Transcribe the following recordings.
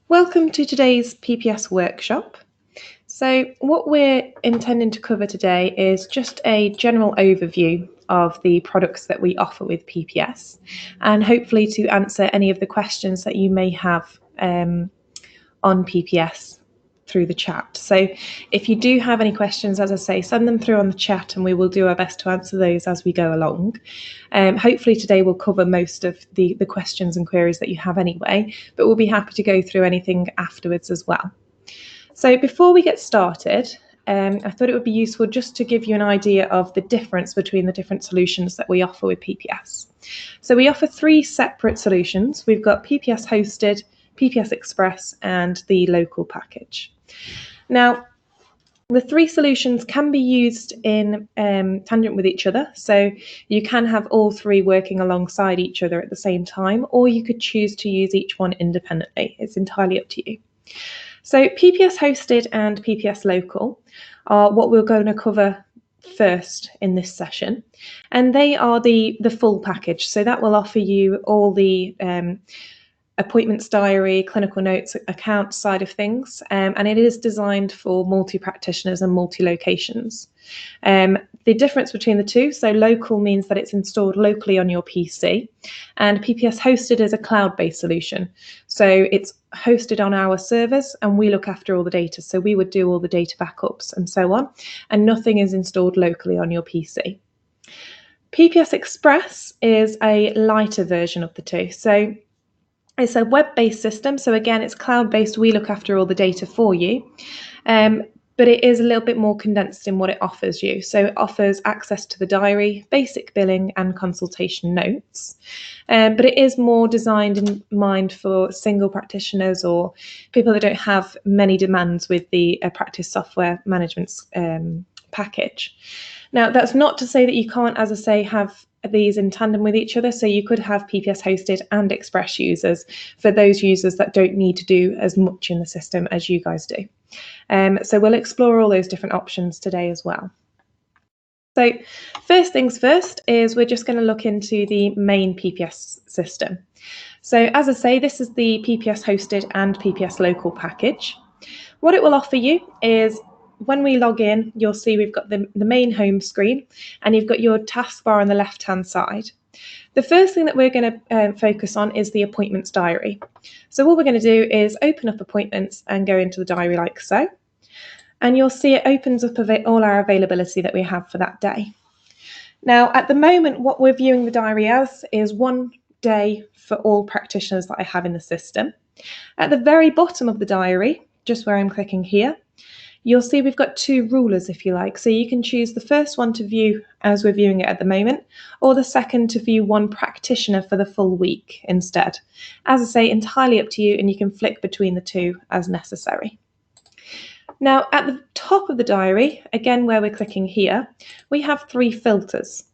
Welcome to today's PPS workshop. So what we're intending to cover today is just a general overview of the products that we offer with PPS and hopefully to answer any of the questions that you may have on PPS through the chat. So if you do have any questions, as I say, send them through on the chat and we will do our best to answer those as we go along. Hopefully today we'll cover most of the questions and queries that you have anyway, but we'll be happy to go through anything afterwards as well. So before we get started, I thought it would be useful just to give you an idea of the difference between the different solutions that we offer with PPS. So we offer three separate solutions. We've got PPS Hosted, PPS Express, and the local package. Now, the three solutions can be used in tangent with each other. So you can have all three working alongside each other at the same time, or you could choose to use each one independently. It's entirely up to you. So PPS Hosted and PPS Local are what we're going to cover first in this session, and they are the full package. So that will offer you all the appointments diary, clinical notes, account side of things, and it is designed for multi-practitioners and multi-locations. The difference between the two, so local means that it's installed locally on your PC, and PPS Hosted is a cloud-based solution. So it's hosted on our servers and we look after all the data. So we would do all the data backups and so on, and nothing is installed locally on your PC. PPS Express is a lighter version of the two. So it's a web-based system, so again, it's cloud-based. We look after all the data for you, but it is a little bit more condensed in what it offers you. So it offers access to the diary, basic billing, and consultation notes. But it is more designed in mind for single practitioners or people that don't have many demands with the practice software management package. Now, that's not to say that you can't, as I say, have these in tandem with each other. So you could have PPS Hosted and Express users for those users that don't need to do as much in the system as you guys do. So we'll explore all those different options today as well. So first things first is we're just going to look into the main PPS system. So as I say, this is the PPS Hosted and PPS Local package. What it will offer you is when we log in, you'll see we've got the main home screen and you've got your taskbar on the left-hand side. The first thing that we're going to focus on is the appointments diary. So what we're going to do is open up appointments and go into the diary like so. And you'll see it opens up all our availability that we have for that day. Now, at the moment, what we're viewing the diary as is one day for all practitioners that I have in the system. At the very bottom of the diary, just where I'm clicking here, you'll see we've got two rulers, if you like. So you can choose the first one to view as we're viewing it at the moment, or the second to view one practitioner for the full week instead. As I say, entirely up to you, and you can flick between the two as necessary. Now, at the top of the diary, again, where we're clicking here, we have three filters.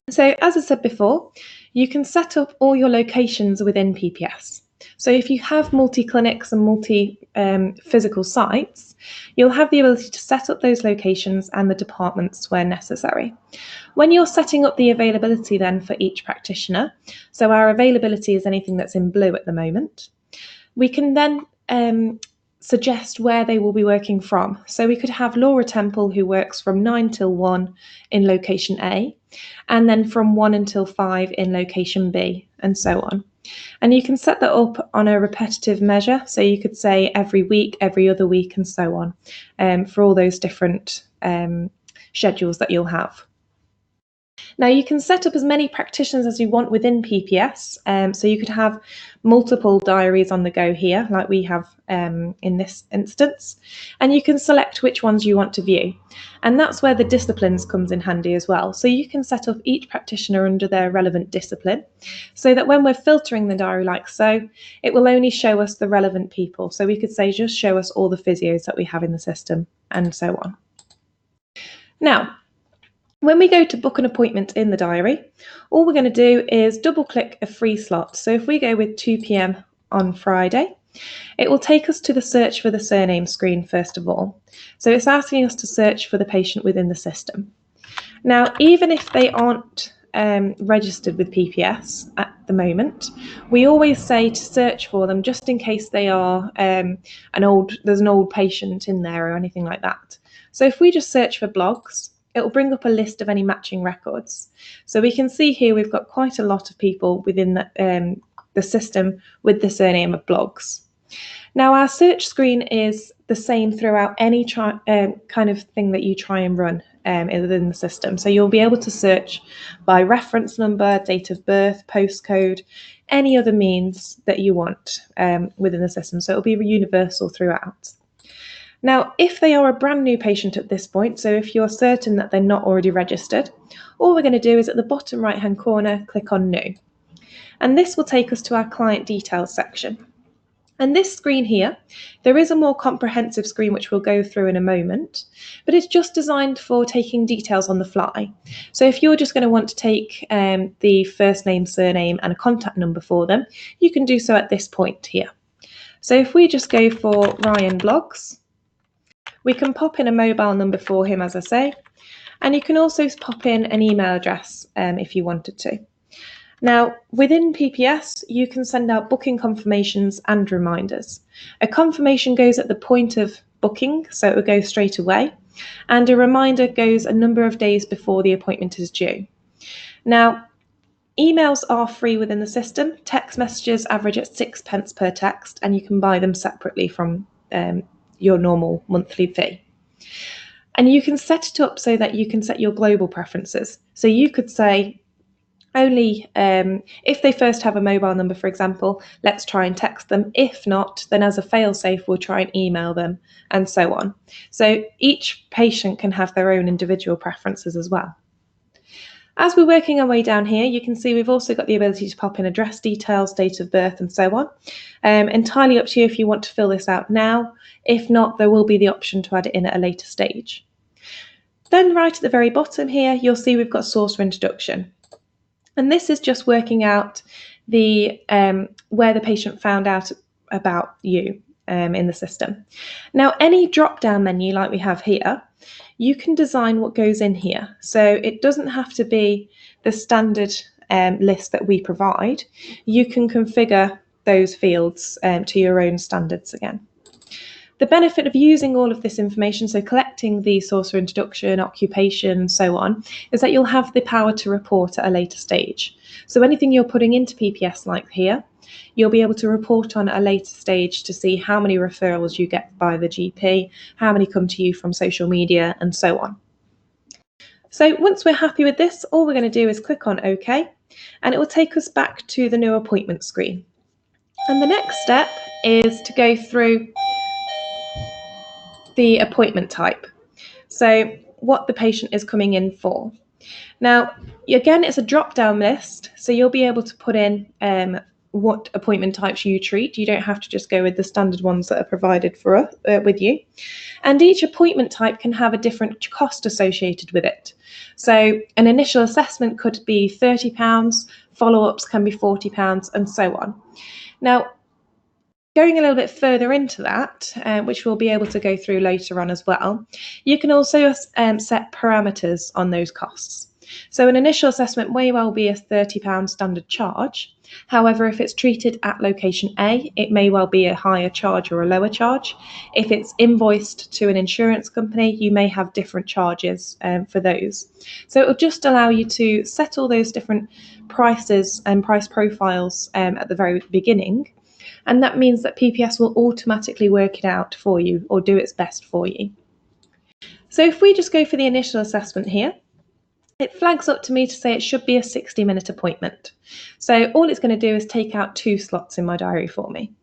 So as I said before, you can set up all your locations within PPS. So if you have multi-clinics and multi-physical sites, you'll have the ability to set up those locations and the departments where necessary. When you're setting up the availability then for each practitioner, so our availability is anything that's in blue at the moment, we can then suggest where they will be working from. So we could have Laura Temple, who works from 9 till 1 in location A, and then from 1 until 5 in location B, and so on. And you can set that up on a repetitive measure. So you could say every week, every other week, and so on, for all those different schedules that you'll have. Now, you can set up as many practitioners as you want within PPS. So you could have multiple diaries on the go here, like we have in this instance, and you can select which ones you want to view. And that's where the disciplines comes in handy as well. So you can set up each practitioner under their relevant discipline, so that when we're filtering the diary like so, it will only show us the relevant people. So we could say, just show us all the physios that we have in the system, and so on. Now, when we go to book an appointment in the diary, all we're going to do is double click a free slot. So if we go with 2 p.m. on Friday, it will take us to the search for the surname screen first of all. So it's asking us to search for the patient within the system. Now, even if they aren't registered with PPS at the moment, we always say to search for them just in case they are there's an old patient in there or anything like that. So if we just search for blogs, it will bring up a list of any matching records. So we can see here we've got quite a lot of people within the system with the surname of blogs. Now, our search screen is the same throughout any kind of thing that you try and run within the system. So you'll be able to search by reference number, date of birth, postcode, any other means that you want within the system. So it'll be universal throughout. Now, if they are a brand new patient at this point, so if you're certain that they're not already registered, all we're going to do is at the bottom right-hand corner, click on New. And this will take us to our client details section. And this screen here, there is a more comprehensive screen which we'll go through in a moment, but it's just designed for taking details on the fly. So if you're just going to want to take the first name, surname and a contact number for them, you can do so at this point here. So if we just go for Ryan Blogs, we can pop in a mobile number for him, as I say, and you can also pop in an email address if you wanted to. Now, within PPS, you can send out booking confirmations and reminders. A confirmation goes at the point of booking, so it will go straight away, and a reminder goes a number of days before the appointment is due. Now, emails are free within the system. Text messages average at 6p per text, and you can buy them separately from your normal monthly fee. And you can set it up so that you can set your global preferences. So you could say, only if they first have a mobile number, for example, let's try and text them. If not, then as a fail-safe, we'll try and email them, and so on. So each patient can have their own individual preferences as well. As we're working our way down here, you can see we've also got the ability to pop in address details, date of birth, and so on. Entirely up to you if you want to fill this out now. If not, there will be the option to add it in at a later stage. Then right at the very bottom here, you'll see we've got source for introduction. And this is just working out the where the patient found out about you in the system. Now, any drop-down menu like we have here, you can design what goes in here. So it doesn't have to be the standard list that we provide. You can configure those fields to your own standards again. The benefit of using all of this information, so collecting the source for introduction, occupation, so on, is that you'll have the power to report at a later stage. So anything you're putting into PPS like here, you'll be able to report on at a later stage to see how many referrals you get by the GP, how many come to you from social media, and so on. So once we're happy with this, all we're going to do is click on OK, and it will take us back to the new appointment screen. And the next step is to go through the appointment type, so what the patient is coming in for. Now, again, it's a drop-down list, so you'll be able to put in what appointment types you treat. You don't have to just go with the standard ones that are provided for with you. And each appointment type can have a different cost associated with it. So an initial assessment could be £30, follow-ups can be £40, and so on. Now, going a little bit further into that, which we'll be able to go through later on as well, you can also set parameters on those costs. So an initial assessment may well be a £30 standard charge. However, if it's treated at location A, it may well be a higher charge or a lower charge. If it's invoiced to an insurance company, you may have different charges for those. So it will just allow you to set all those different prices and price profiles at the very beginning. And that means that PPS will automatically work it out for you or do its best for you. So if we just go for the initial assessment here, it flags up to me to say it should be a 60-minute appointment. So all it's going to do is take out 2 slots in my diary for me.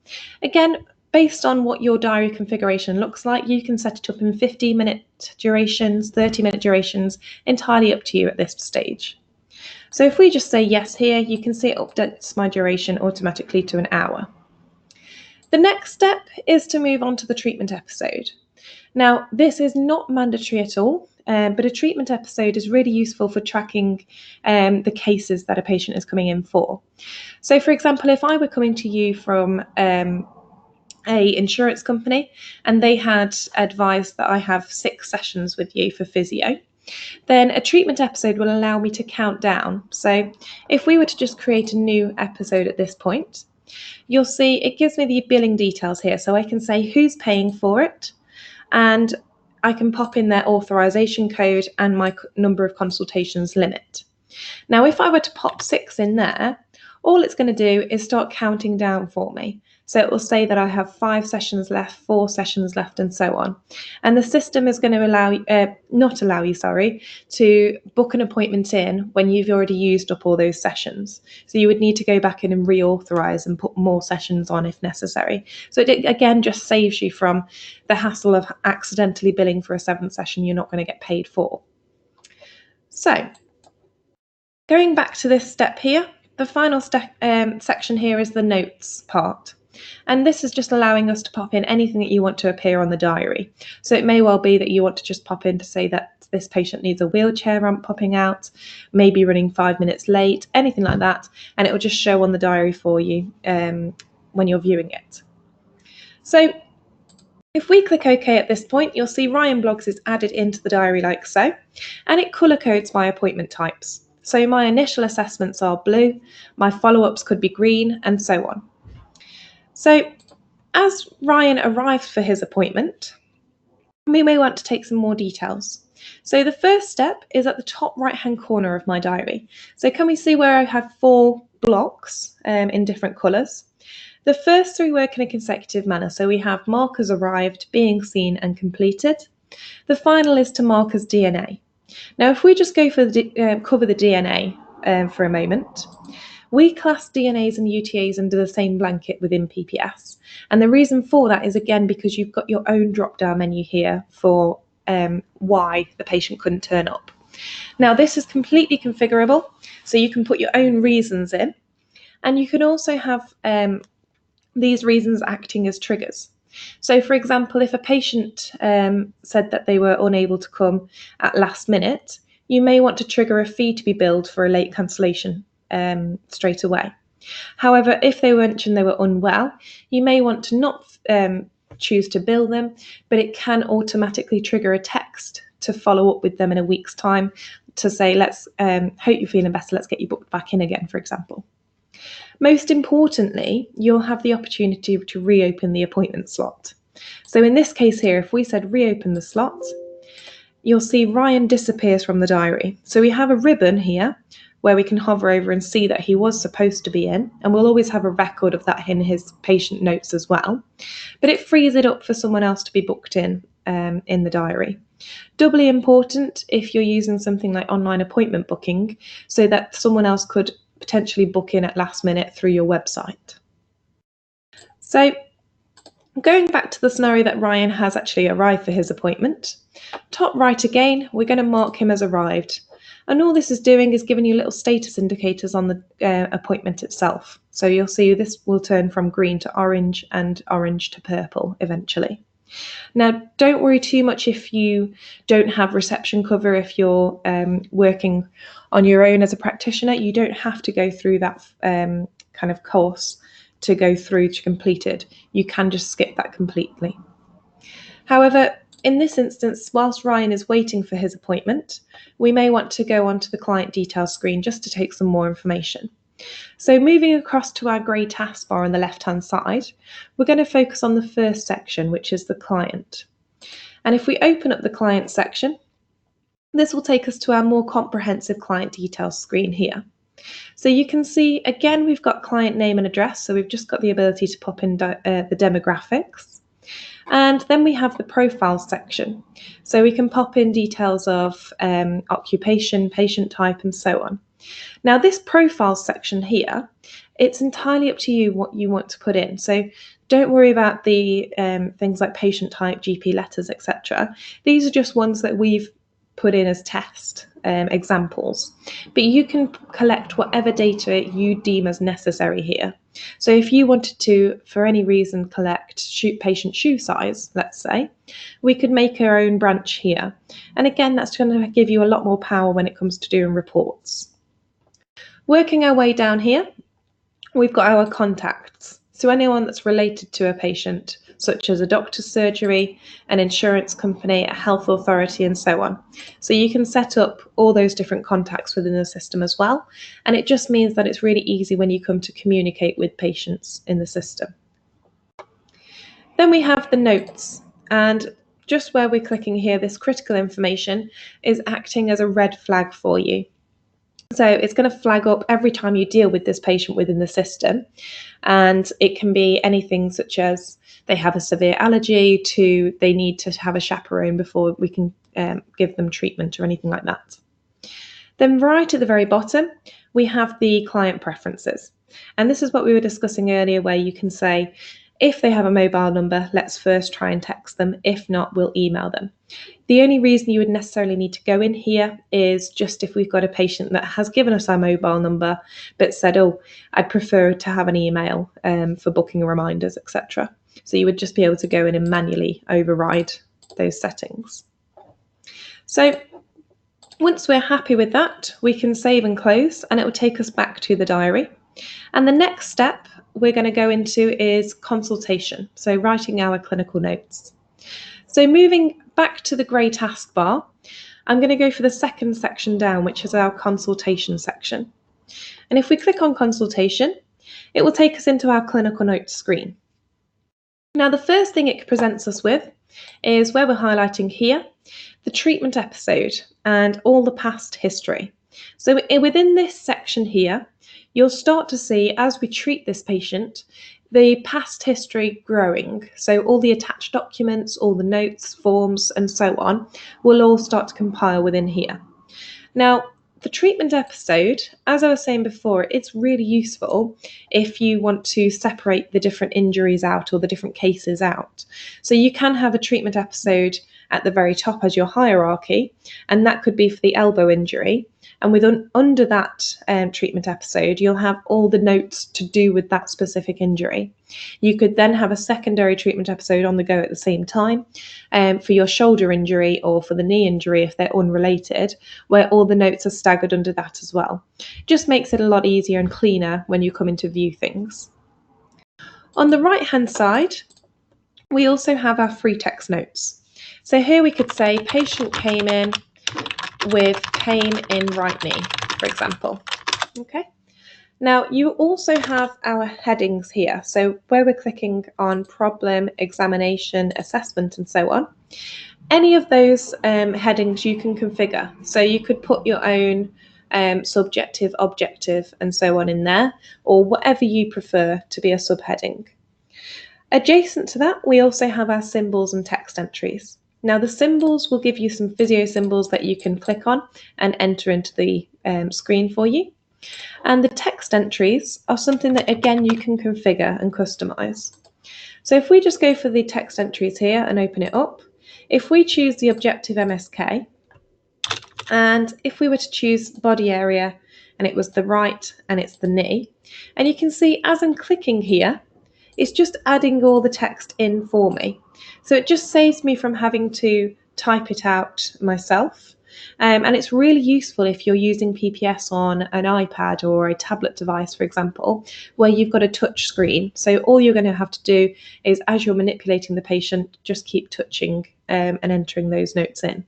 Again, based on what your diary configuration looks like, you can set it up in 15-minute durations, 30-minute durations, entirely up to you at this stage. So if we just say yes here, you can see it updates my duration automatically to an hour. The next step is to move on to the treatment episode. Now, this is not mandatory at all, but a treatment episode is really useful for tracking the cases that a patient is coming in for. So, for example, if I were coming to you from a insurance company and they had advised that I have 6 sessions with you for physio, then a treatment episode will allow me to count down. So if we were to just create a new episode at this point, you'll see it gives me the billing details here. So I can say who's paying for it, and I can pop in their authorization code and my number of consultations limit. Now, if I were to pop 6 in there, all it's going to do is start counting down for me. So it will say that I have 5 sessions left, 4 sessions left, and so on. And the system is going to not allow you, to book an appointment in when you've already used up all those sessions. So you would need to go back in and reauthorize and put more sessions on if necessary. So it again just saves you from the hassle of accidentally billing for a 7th session you're not going to get paid for. So going back to this step here, the final section here is the notes part. And this is just allowing us to pop in anything that you want to appear on the diary. So it may well be that you want to just pop in to say that this patient needs a wheelchair ramp popping out, maybe running 5 minutes late, anything like that. And it will just show on the diary for you when you're viewing it. So if we click OK at this point, you'll see Ryan Blogs is added into the diary like so, and it colour codes my appointment types. So my initial assessments are blue, my follow-ups could be green, and so on. So as Ryan arrived for his appointment, we may want to take some more details. So the first step is at the top right-hand corner of my diary. So can we see where I have 4 blocks in different colours? The first 3 work in a consecutive manner. So we have markers arrived, being seen, and completed. The final is to mark as DNA. Now, if we just go for cover the DNA for a moment, we class DNAs and UTAs under the same blanket within PPS. And the reason for that is, again, because you've got your own drop-down menu here for why the patient couldn't turn up. Now, this is completely configurable, so you can put your own reasons in, and you can also have these reasons acting as triggers. So, for example, if a patient said that they were unable to come at last minute, you may want to trigger a fee to be billed for a late cancellation straight away. However, if they mentioned they were unwell, you may want to not choose to bill them, but it can automatically trigger a text to follow up with them in a week's time to say, let's hope you're feeling better, let's get you booked back in again, for example. Most importantly, you'll have the opportunity to reopen the appointment slot. So in this case here, if we said reopen the slot, you'll see Ryan disappears from the diary. So we have a ribbon here where we can hover over and see that he was supposed to be in, and we'll always have a record of that in his patient notes as well. But it frees it up for someone else to be booked in the diary. Doubly important if you're using something like online appointment booking, so that someone else could potentially book in at last minute through your website. So going back to the scenario that Ryan has actually arrived for his appointment, top right again, we're going to mark him as arrived. And all this is doing is giving you little status indicators on the appointment itself. So you'll see this will turn from green to orange and orange to purple eventually. Now, don't worry too much if you don't have reception cover, if you're working on your own as a practitioner. You don't have to go through that kind of course to go through to complete it. You can just skip that completely. However, in this instance, whilst Ryan is waiting for his appointment, we may want to go onto the client details screen just to take some more information. So moving across to our grey taskbar on the left-hand side, we're going to focus on the first section, which is the client. And if we open up the client section, this will take us to our more comprehensive client details screen here. So you can see, again, we've got client name and address, so we've just got the ability to pop in the demographics. And then we have the profile section. So we can pop in details of occupation, patient type, and so on. Now, this profile section here, it's entirely up to you what you want to put in. So don't worry about the things like patient type, GP letters, etc. These are just ones that we've put in as test examples. But you can collect whatever data you deem as necessary here. So if you wanted to, for any reason, collect patient shoe size, let's say, we could make our own branch here. And again, that's going to give you a lot more power when it comes to doing reports. Working our way down here, we've got our contacts. So anyone that's related to a patient such as a doctor's surgery, an insurance company, a health authority, and so on. So you can set up all those different contacts within the system as well. And it just means that it's really easy when you come to communicate with patients in the system. Then we have the notes, and just where we're clicking here, this critical information is acting as a red flag for you. So it's going to flag up every time you deal with this patient within the system. And it can be anything such as they have a severe allergy to they need to have a chaperone before we can give them treatment or anything like that. Then right at the very bottom, we have the client preferences. And this is what we were discussing earlier, where you can say, if they have a mobile number, let's first try and text them. If not, we'll email them. The only reason you would necessarily need to go in here is just if we've got a patient that has given us our mobile number but said, oh, I'd prefer to have an email for booking reminders, etc. So you would just be able to go in and manually override those settings. So once we're happy with that, we can save and close, and it will take us back to the diary. And the next step we're going to go into is consultation, so writing our clinical notes. So moving back to the grey taskbar, I'm going to go for the second section down, which is our consultation section. And if we click on consultation, it will take us into our clinical notes screen. Now, the first thing it presents us with is where we're highlighting here, the treatment episode and all the past history. So within this section here, you'll start to see, as we treat this patient, the past history growing. So all the attached documents, all the notes, forms, and so on will all start to compile within here. Now, the treatment episode, as I was saying before, it's really useful if you want to separate the different injuries out or the different cases out. So you can have a treatment episode at the very top as your hierarchy, and that could be for the elbow injury. And under that treatment episode, you'll have all the notes to do with that specific injury. You could then have a secondary treatment episode on the go at the same time for your shoulder injury or for the knee injury if they're unrelated, where all the notes are staggered under that as well. Just makes it a lot easier and cleaner when you come in to view things. On the right-hand side, we also have our free text notes. So here we could say patient came in with pain in right knee, for example. Okay. Now you also have our headings here. So where we're clicking on problem, examination, assessment, and so on. Any of those headings you can configure. So you could put your own subjective, objective, and so on in there, or whatever you prefer to be a subheading. Adjacent to that, we also have our symbols and text entries. Now the symbols will give you some physio symbols that you can click on and enter into the screen for you. And the text entries are something that, again, you can configure and customize. So if we just go for the text entries here and open it up, if we choose the objective MSK, and if we were to choose body area and it was the right and it's the knee, and you can see as I'm clicking here, it's just adding all the text in for me. So it just saves me from having to type it out myself. And it's really useful if you're using PPS on an iPad or a tablet device, for example, where you've got a touch screen. So all you're going to have to do is, as you're manipulating the patient, just keep touching and entering those notes in.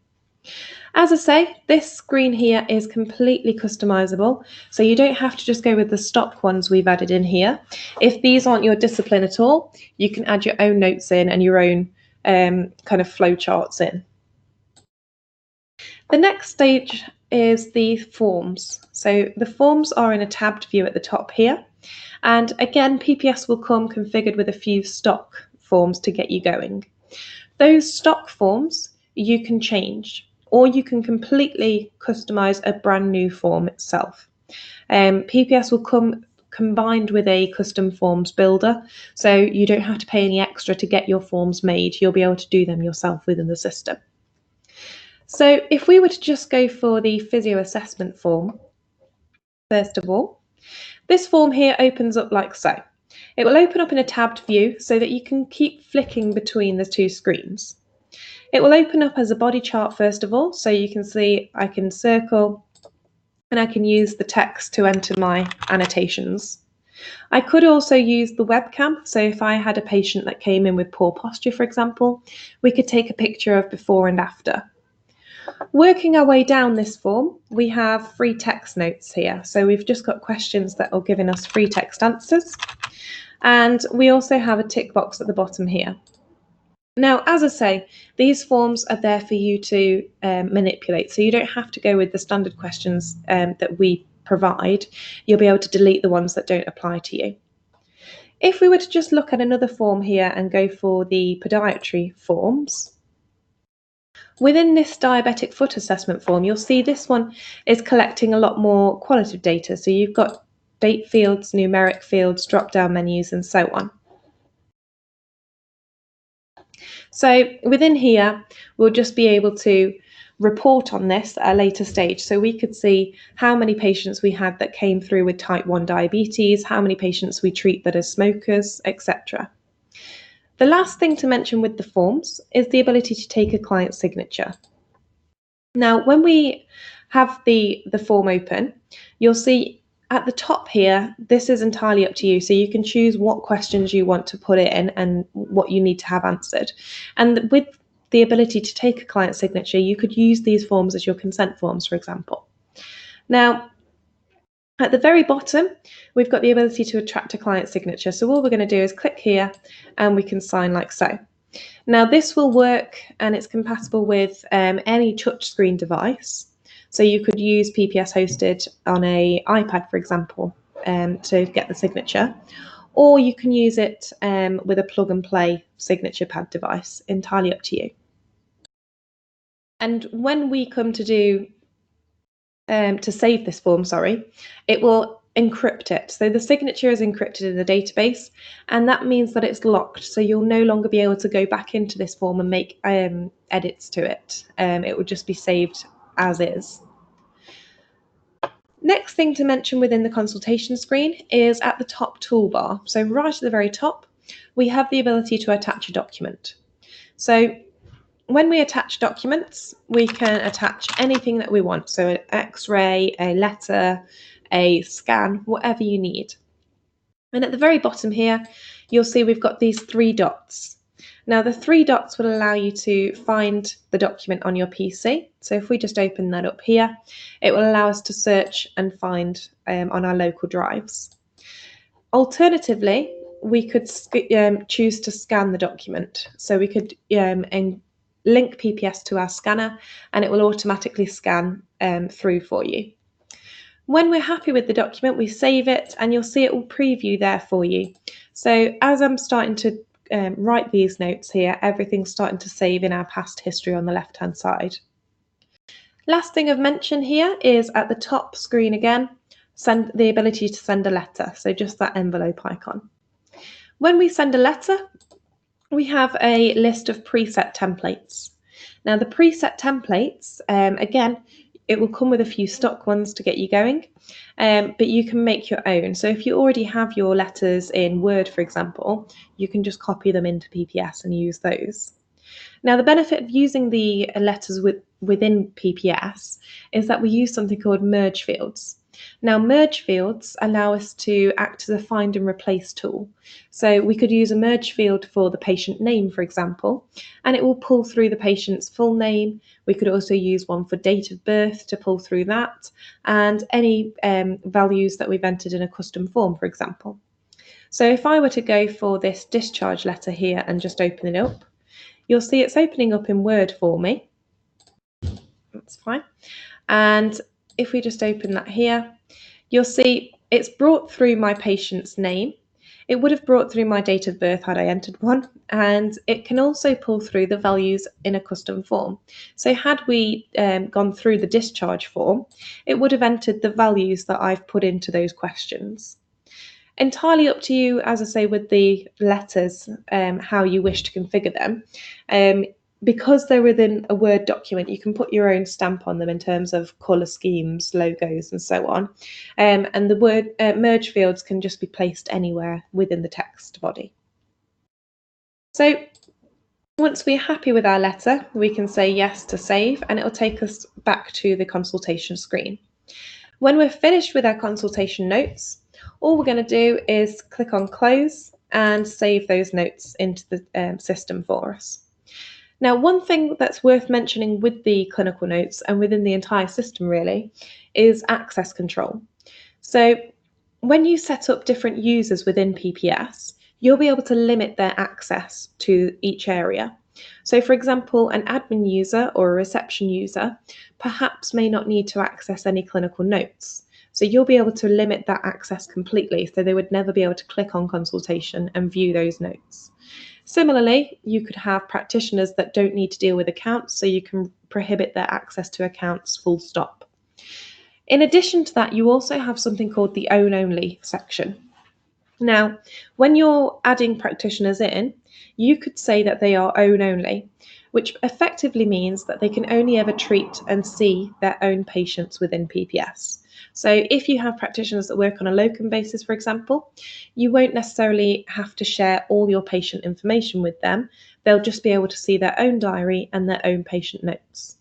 As I say, this screen here is completely customizable, so you don't have to just go with the stock ones we've added in here. If these aren't your discipline at all, you can add your own notes in and your own kind of flow charts in. The next stage is the forms. So the forms are in a tabbed view at the top here. And again, PPS will come configured with a few stock forms to get you going. Those stock forms you can change, or you can completely customize a brand new form itself. PPS will come combined with a custom forms builder, so you don't have to pay any extra to get your forms made. You'll be able to do them yourself within the system. So if we were to just go for the physio assessment form, first of all, this form here opens up like so. It will open up in a tabbed view so that you can keep flicking between the two screens. It will open up as a body chart first of all, so you can see I can circle and I can use the text to enter my annotations. I could also use the webcam. So if I had a patient that came in with poor posture, for example, we could take a picture of before and after. Working our way down this form, we have free text notes here. So we've just got questions that are giving us free text answers. And we also have a tick box at the bottom here. Now, as I say, these forms are there for you to manipulate. So you don't have to go with the standard questions that we provide. You'll be able to delete the ones that don't apply to you. If we were to just look at another form here and go for the podiatry forms, within this diabetic foot assessment form, you'll see this one is collecting a lot more qualitative data. So you've got date fields, numeric fields, drop-down menus, and so on. So within here, we'll just be able to report on this at a later stage. So we could see how many patients we had that came through with type 1 diabetes, how many patients we treat that are smokers, etc. The last thing to mention with the forms is the ability to take a client signature. Now, when we have the form open, you'll see at the top here, this is entirely up to you. So you can choose what questions you want to put in and what you need to have answered. And with the ability to take a client signature, you could use these forms as your consent forms, for example. Now, at the very bottom, we've got the ability to attract a client signature. So all we're going to do is click here and we can sign like so. Now this will work and it's compatible with any touchscreen device. So you could use PPS hosted on an iPad, for example, to get the signature, or you can use it with a plug and play signature pad device, entirely up to you. And when we come to do to save this form, it will encrypt it. So the signature is encrypted in the database, and that means that it's locked. So you'll no longer be able to go back into this form and make edits to it. It will just be saved as is. Next thing to mention within the consultation screen is at the top toolbar. So right at the very top, we have the ability to attach a document. So when we attach documents, we can attach anything that we want. So an X-ray, a letter, a scan, whatever you need. And at the very bottom here, you'll see we've got these 3 dots. Now the 3 dots will allow you to find the document on your PC. So if we just open that up here, it will allow us to search and find on our local drives. Alternatively, we could choose to scan the document. So we could link PPS to our scanner and it will automatically scan through for you. When we're happy with the document, we save it and you'll see it will preview there for you. So as I'm starting to write these notes here, everything's starting to save in our past history on the left-hand side. Last thing I've mentioned here is at the top screen again, send the ability to send a letter. So just that envelope icon. When we send a letter, we have a list of preset templates. Now the preset templates, again, it will come with a few stock ones to get you going, but you can make your own. So if you already have your letters in Word, for example, you can just copy them into PPS and use those. Now the benefit of using the letters within PPS is that we use something called merge fields. Now merge fields allow us to act as a find and replace tool. So we could use a merge field for the patient name, for example, and it will pull through the patient's full name. We could also use one for date of birth to pull through that, and any values that we've entered in a custom form, for example. So if I were to go for this discharge letter here and just open it up, you'll see it's opening up in Word for me. That's fine. And if we just open that here, you'll see it's brought through my patient's name. It would have brought through my date of birth had I entered one, and it can also pull through the values in a custom form. So had we gone through the discharge form, it would have entered the values that I've put into those questions. Entirely up to you, as I say, with the letters, how you wish to configure them. Because they're within a Word document, you can put your own stamp on them in terms of colour schemes, logos, and so on. And the word merge fields can just be placed anywhere within the text body. So once we're happy with our letter, we can say yes to save, and it will take us back to the consultation screen. When we're finished with our consultation notes, All we're going to do is click on close and save those notes into the system for us. Now, one thing that's worth mentioning with the clinical notes and within the entire system really is access control. So when you set up different users within PPS, you'll be able to limit their access to each area. So for example, an admin user or a reception user perhaps may not need to access any clinical notes. So you'll be able to limit that access completely, so they would never be able to click on consultation and view those notes. Similarly, you could have practitioners that don't need to deal with accounts, so you can prohibit their access to accounts full stop. In addition to that, you also have something called the own only section. Now, when you're adding practitioners in, you could say that they are own only, which effectively means that they can only ever treat and see their own patients within PPS. So if you have practitioners that work on a locum basis, for example, you won't necessarily have to share all your patient information with them. They'll just be able to see their own diary and their own patient notes.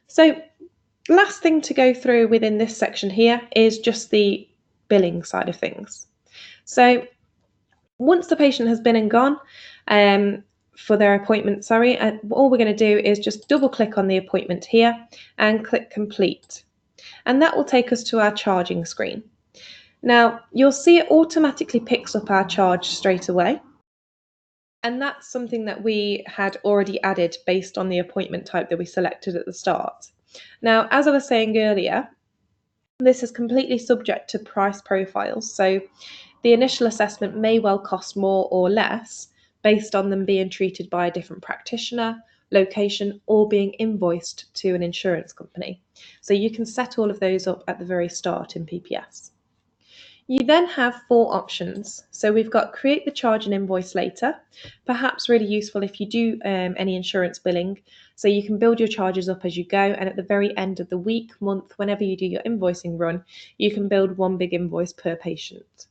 So last thing to go through within this section here is just the billing side of things. So once the patient has been and gone for their appointment, all we're going to do is just double click on the appointment here and click complete. And that will take us to our charging screen. Now, you'll see it automatically picks up our charge straight away. And that's something that we had already added based on the appointment type that we selected at the start. Now, as I was saying earlier, this is completely subject to price profiles. So the initial assessment may well cost more or less based on them being treated by a different practitioner, location, or being invoiced to an insurance company. So you can set all of those up at the very start in PPS. You then have 4 options. So we've got create the charge and invoice later, perhaps really useful if you do any insurance billing. So you can build your charges up as you go, and at the very end of the week, month, whenever you do your invoicing run, you can build one big invoice per patient.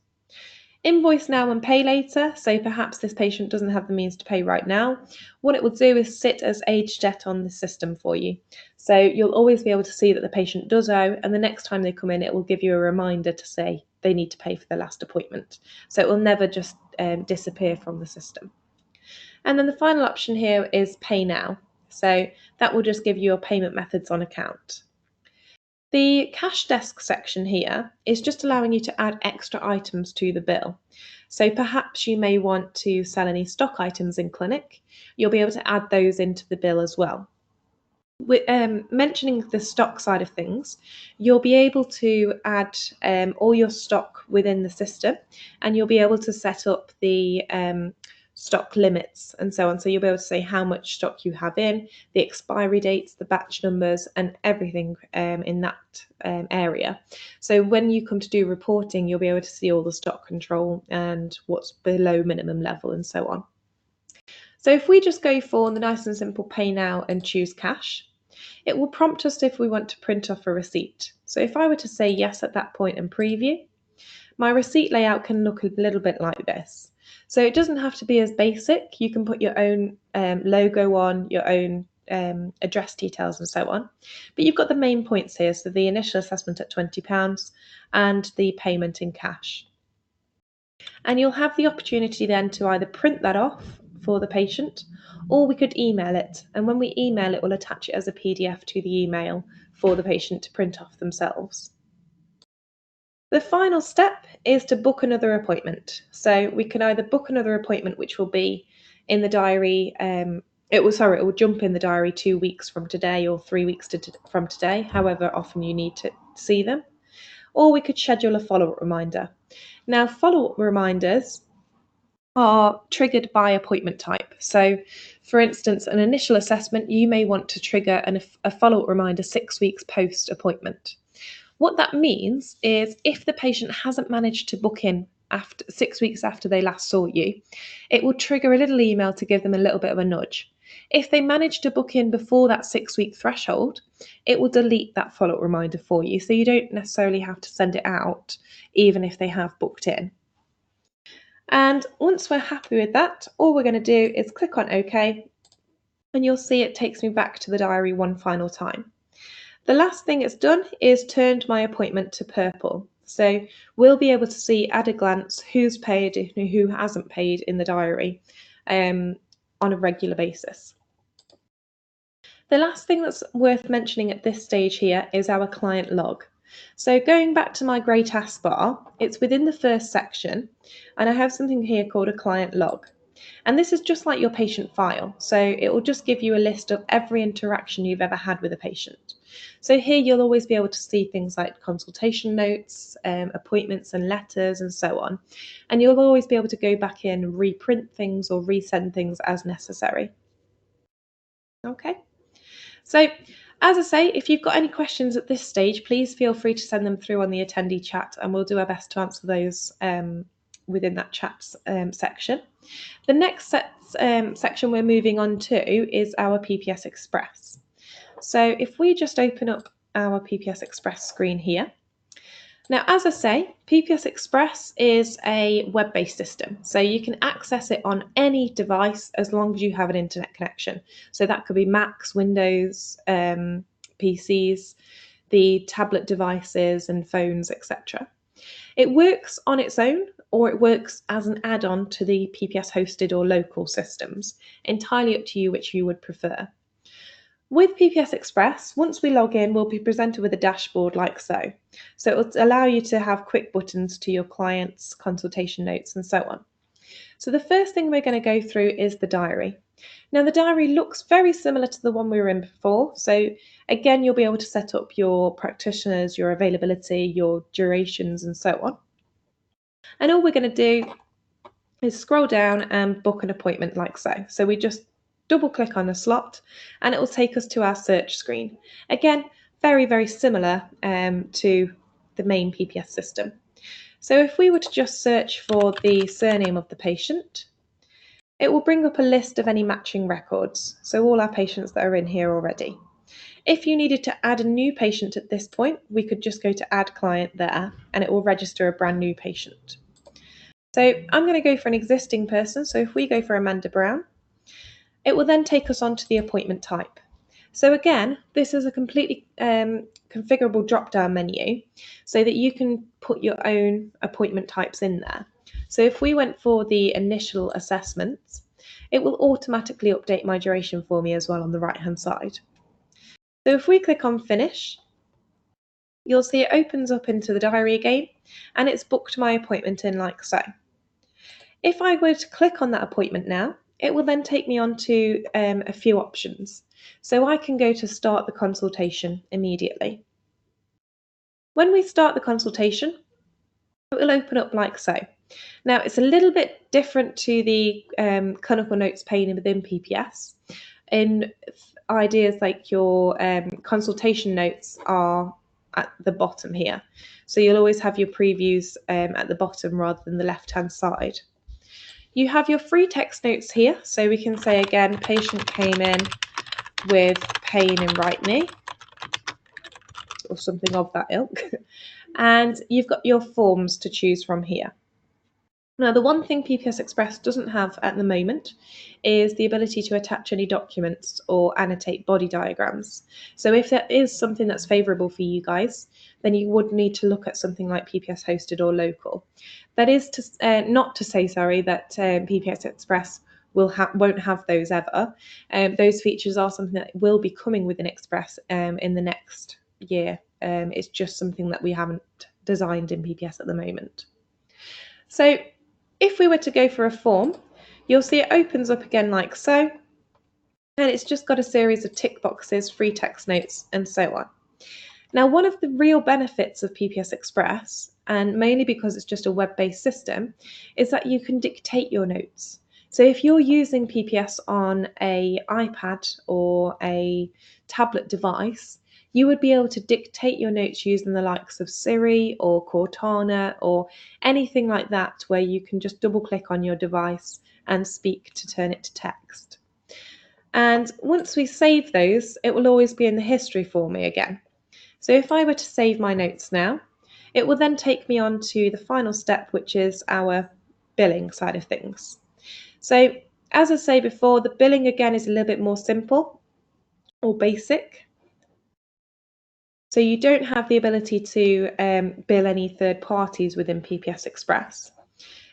Invoice now and pay later, so perhaps this patient doesn't have the means to pay right now. What it will do is sit as aged debt on the system for you. So you'll always be able to see that the patient does owe, and the next time they come in, it will give you a reminder to say they need to pay for their last appointment. So it will never just disappear from the system. And then the final option here is pay now. So that will just give you your payment methods on account. The cash desk section here is just allowing you to add extra items to the bill. So perhaps you may want to sell any stock items in clinic. You'll be able to add those into the bill as well. With, mentioning the stock side of things, you'll be able to add all your stock within the system, and you'll be able to set up the stock limits and so on. So you'll be able to say how much stock you have in, the expiry dates, the batch numbers, and everything in that area. So when you come to do reporting, you'll be able to see all the stock control and what's below minimum level and so on. So if we just go for the nice and simple pay now and choose cash, it will prompt us if we want to print off a receipt. So if I were to say yes at that point and preview, my receipt layout can look a little bit like this. So it doesn't have to be as basic. You can put your own logo on, your own address details and so on. But you've got the main points here, so the initial assessment at £20 and the payment in cash. And you'll have the opportunity then to either print that off for the patient, or we could email it. And when we email it, we'll attach it as a PDF to the email for the patient to print off themselves. The final step is to book another appointment. So we can either book another appointment, which will be in the diary. It will jump in the diary 2 weeks from today or 3 weeks from today, however often you need to see them. Or we could schedule a follow-up reminder. Now, follow-up reminders are triggered by appointment type. So, for instance, an initial assessment, you may want to trigger a follow-up reminder 6 weeks post-appointment. What that means is if the patient hasn't managed to book in after 6 weeks after they last saw you, it will trigger a little email to give them a little bit of a nudge. If they manage to book in before that 6-week threshold, it will delete that follow-up reminder for you, so you don't necessarily have to send it out even if they have booked in. And once we're happy with that, all we're going to do is click on OK, and you'll see it takes me back to the diary one final time. The last thing it's done is turned my appointment to purple. So we'll be able to see at a glance who's paid and who hasn't paid in the diary on a regular basis. The last thing that's worth mentioning at this stage here is our client log. So going back to my grey taskbar, it's within the first section, and I have something here called a client log. And this is just like your patient file. So it will just give you a list of every interaction you've ever had with a patient. So here you'll always be able to see things like consultation notes, appointments and letters and so on. And you'll always be able to go back in and reprint things or resend things as necessary. Okay. So, as I say, if you've got any questions at this stage, please feel free to send them through on the attendee chat, and we'll do our best to answer those within that chat section. The next section we're moving on to is our PPS Express. So, if we just open up our PPS Express screen here. Now, as I say, PPS Express is a web-based system, so you can access it on any device as long as you have an internet connection. So that could be Macs, Windows, PCs, the tablet devices and phones, etc. It works on its own, or it works as an add-on to the PPS hosted or local systems, entirely up to you which you would prefer. With PPS Express, once we log in, we'll be presented with a dashboard like so. So it will allow you to have quick buttons to your clients, consultation notes, and so on. So the first thing we're going to go through is the diary. Now the diary looks very similar to the one we were in before. So again, you'll be able to set up your practitioners, your availability, your durations, and so on. And all we're going to do is scroll down and book an appointment like so. So we just double click on the slot and it will take us to our search screen. Again, very, very similar to the main PPS system. So if we were to just search for the surname of the patient, it will bring up a list of any matching records. So all our patients that are in here already. If you needed to add a new patient at this point, we could just go to add client there and it will register a brand new patient. So I'm going to go for an existing person. So if we go for Amanda Brown, it will then take us on to the appointment type. So again, this is a completely configurable drop-down menu so that you can put your own appointment types in there. So if we went for the initial assessments, it will automatically update my duration for me as well on the right-hand side. So if we click on Finish, you'll see it opens up into the diary again, and it's booked my appointment in like so. If I were to click on that appointment now, it will then take me on to a few options. So I can go to start the consultation immediately. When we start the consultation, it will open up like so. Now, it's a little bit different to the clinical notes pane within PPS. In ideas like your consultation notes are at the bottom here. So you'll always have your previews at the bottom rather than the left-hand side. You have your free text notes here. So we can say again, patient came in with pain in right knee or something of that ilk. And you've got your forms to choose from here. Now, the one thing PPS Express doesn't have at the moment is the ability to attach any documents or annotate body diagrams. So if that is something that's favourable for you guys, then you would need to look at something like PPS hosted or local. That is to, not to say, sorry, that PPS Express won't have those ever. Those features are something that will be coming within Express in the next year. It's just something that we haven't designed in PPS at the moment. So if we were to go for a form, you'll see it opens up again like so, and it's just got a series of tick boxes, free text notes, and so on. Now, one of the real benefits of PPS Express, and mainly because it's just a web-based system, is that you can dictate your notes. So if you're using PPS on an iPad or a tablet device, you would be able to dictate your notes using the likes of Siri or Cortana or anything like that, where you can just double click on your device and speak to turn it to text. And once we save those, it will always be in the history for me again. So if I were to save my notes now, it will then take me on to the final step, which is our billing side of things. So as I say before, the billing again is a little bit more simple or basic. So you don't have the ability to bill any third parties within PPS Express.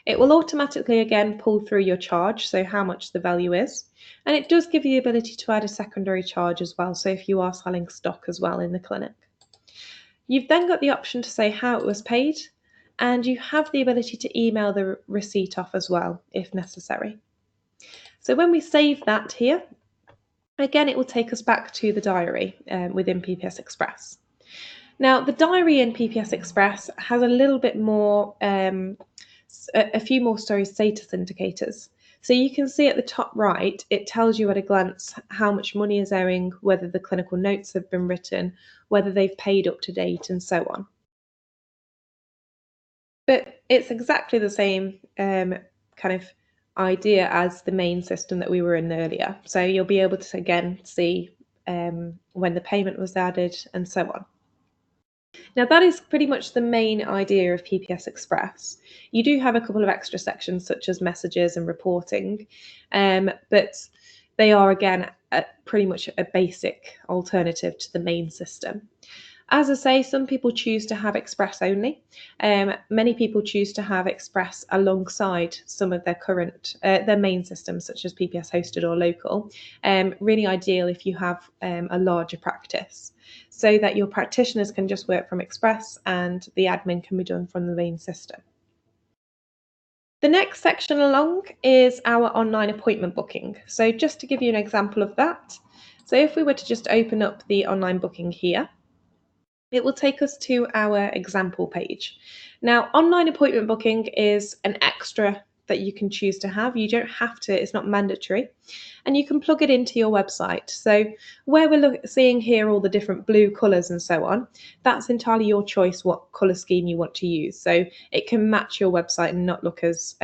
It will automatically again pull through your charge, so how much the value is, and it does give you the ability to add a secondary charge as well, so if you are selling stock as well in the clinic. You've then got the option to say how it was paid, and you have the ability to email the receipt off as well if necessary. So when we save that here, again it will take us back to the diary within PPS Express. Now, the diary in PPS Express has a little bit more, a few more status indicators. So you can see at the top right, it tells you at a glance how much money is owing, whether the clinical notes have been written, whether they've paid up to date, and so on. But it's exactly the same kind of idea as the main system that we were in earlier. So you'll be able to again see when the payment was added and so on. Now that is pretty much the main idea of PPS Express. You do have a couple of extra sections such as messages and reporting, but they are again pretty much a basic alternative to the main system. As I say, some people choose to have Express only. Many people choose to have Express alongside some of their current, their main systems, such as PPS hosted or local. Really ideal if you have a larger practice, so that your practitioners can just work from Express and the admin can be done from the main system. The next section along is our online appointment booking. So just to give you an example of that, so if we were to just open up the online booking here, it will take us to our example page. Now, online appointment booking is an extra that you can choose to have. You don't have to, it's not mandatory. And you can plug it into your website. So where we're seeing here all the different blue colours and so on, that's entirely your choice what colour scheme you want to use. So it can match your website and not look as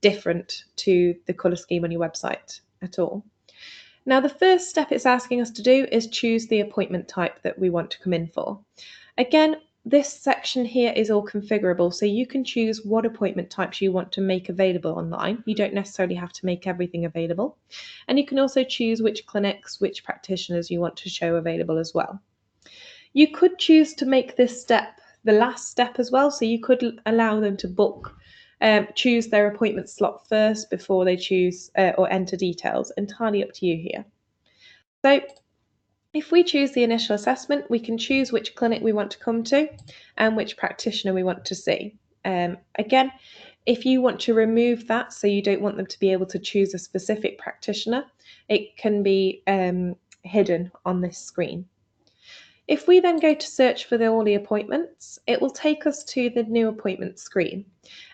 different to the colour scheme on your website at all. Now, the first step it's asking us to do is choose the appointment type that we want to come in for. Again, this section here is all configurable, so you can choose what appointment types you want to make available online. You don't necessarily have to make everything available. And you can also choose which clinics, which practitioners you want to show available as well. You could choose to make this step the last step as well, so you could allow them to book choose their appointment slot first before they choose or enter details. Entirely up to you here. So if we choose the initial assessment, we can choose which clinic we want to come to and which practitioner we want to see. Again, if you want to remove that, so you don't want them to be able to choose a specific practitioner, it can be hidden on this screen. If we then go to search for all the appointments, it will take us to the new appointment screen.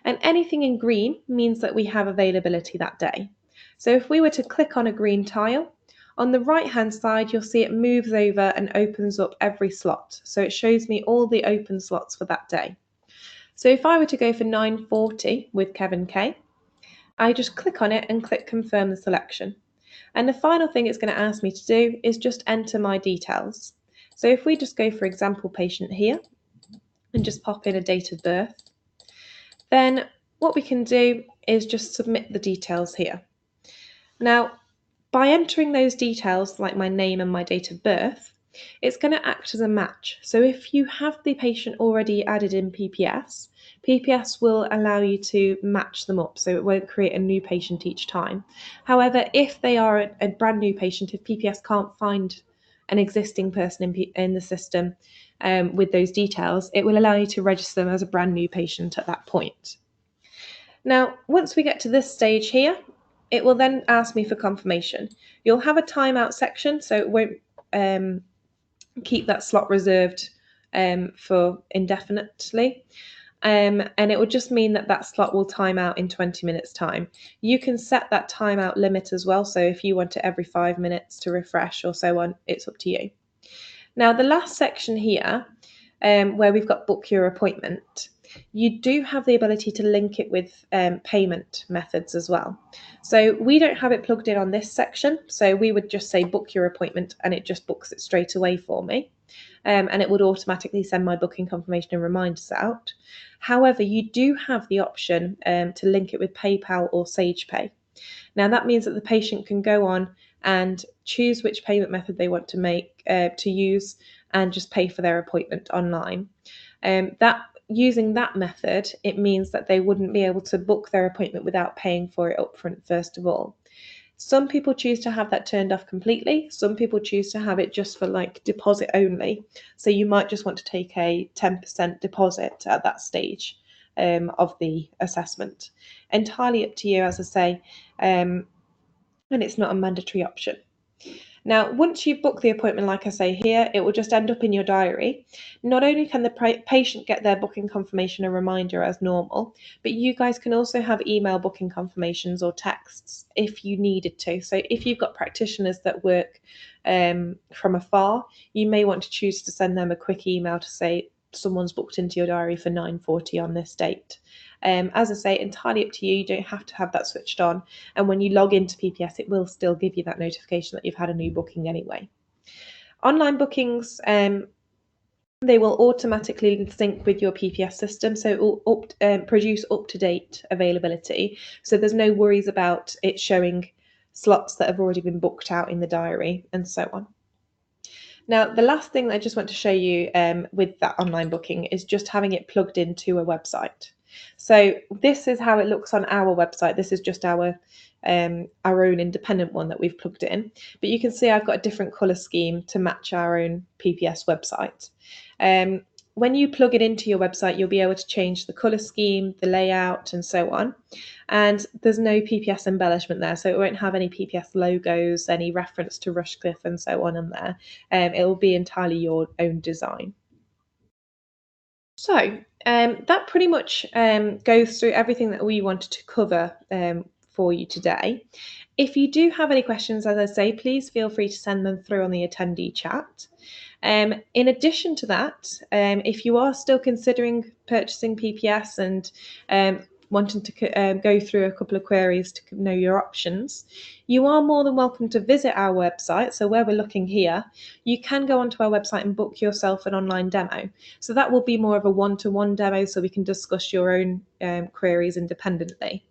And anything in green means that we have availability that day. So if we were to click on a green tile, on the right-hand side, you'll see it moves over and opens up every slot. So it shows me all the open slots for that day. So if I were to go for 9:40 with Kevin K, I just click on it and click confirm the selection. And the final thing it's going to ask me to do is just enter my details. So if we just go for example patient here and just pop in a date of birth, then what we can do is just submit the details here. Now, by entering those details, like my name and my date of birth, it's going to act as a match. So if you have the patient already added in PPS, PPS will allow you to match them up, so it won't create a new patient each time. However, if they are a brand new patient, if PPS can't find an existing person in the system with those details, it will allow you to register them as a brand new patient at that point. Now, once we get to this stage here, it will then ask me for confirmation. You'll have a timeout section, so it won't keep that slot reserved for indefinitely. And it will just mean that that slot will time out in 20 minutes time. You can set that timeout limit as well. So if you want it every 5 minutes to refresh or so on, it's up to you. Now, the last section here, where we've got book your appointment, you do have the ability to link it with payment methods as well. So we don't have it plugged in on this section. So we would just say book your appointment and it just books it straight away for me. And it would automatically send my booking confirmation and reminders out. However, you do have the option to link it with PayPal or SagePay. Now that means that the patient can go on and choose which payment method they want to use, and just pay for their appointment online. That using that method, it means that they wouldn't be able to book their appointment without paying for it upfront first of all. Some people choose to have that turned off completely. Some people choose to have it just for like deposit only. So you might just want to take a 10% deposit at that stage of the assessment. Entirely up to you, as I say, and it's not a mandatory option. Now, once you've booked the appointment, like I say here, it will just end up in your diary. Not only can the patient get their booking confirmation and reminder as normal, but you guys can also have email booking confirmations or texts if you needed to. So if you've got practitioners that work from afar, you may want to choose to send them a quick email to say someone's booked into your diary for 9:40 on this date. As I say, entirely up to you. You don't have to have that switched on. And when you log into PPS, it will still give you that notification that you've had a new booking anyway. Online bookings, they will automatically sync with your PPS system, so it will produce up-to-date availability. So there's no worries about it showing slots that have already been booked out in the diary and so on. Now, the last thing that I just want to show you with that online booking is just having it plugged into a website. So this is how it looks on our website. This is just our own independent one that we've plugged in. But you can see I've got a different colour scheme to match our own PPS website. When you plug it into your website, you'll be able to change the colour scheme, the layout, and so on. And there's no PPS embellishment there, so it won't have any PPS logos, any reference to Rushcliffe, and so on in there. It will be entirely your own design. So that pretty much goes through everything that we wanted to cover for you today. If you do have any questions, as I say, please feel free to send them through on the attendee chat. In addition to that, if you are still considering purchasing PPS and wanting to go through a couple of queries to know your options, you are more than welcome to visit our website. So where we're looking here, you can go onto our website and book yourself an online demo. So that will be more of a one-to-one demo, so we can discuss your own queries independently.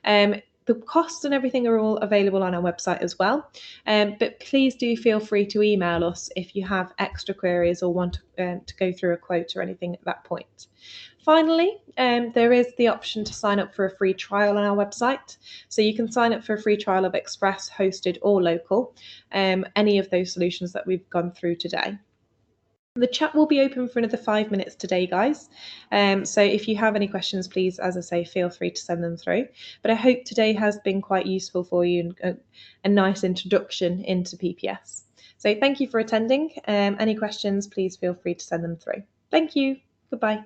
The costs and everything are all available on our website as well. But please do feel free to email us if you have extra queries or want to go through a quote or anything at that point. Finally, there is the option to sign up for a free trial on our website. So you can sign up for a free trial of Express, hosted or local, any of those solutions that we've gone through today. The chat will be open for another 5 minutes today, guys. So if you have any questions, please, as I say, feel free to send them through. But I hope today has been quite useful for you and a nice introduction into PPS. So thank you for attending. Any questions, please feel free to send them through. Thank you. Goodbye.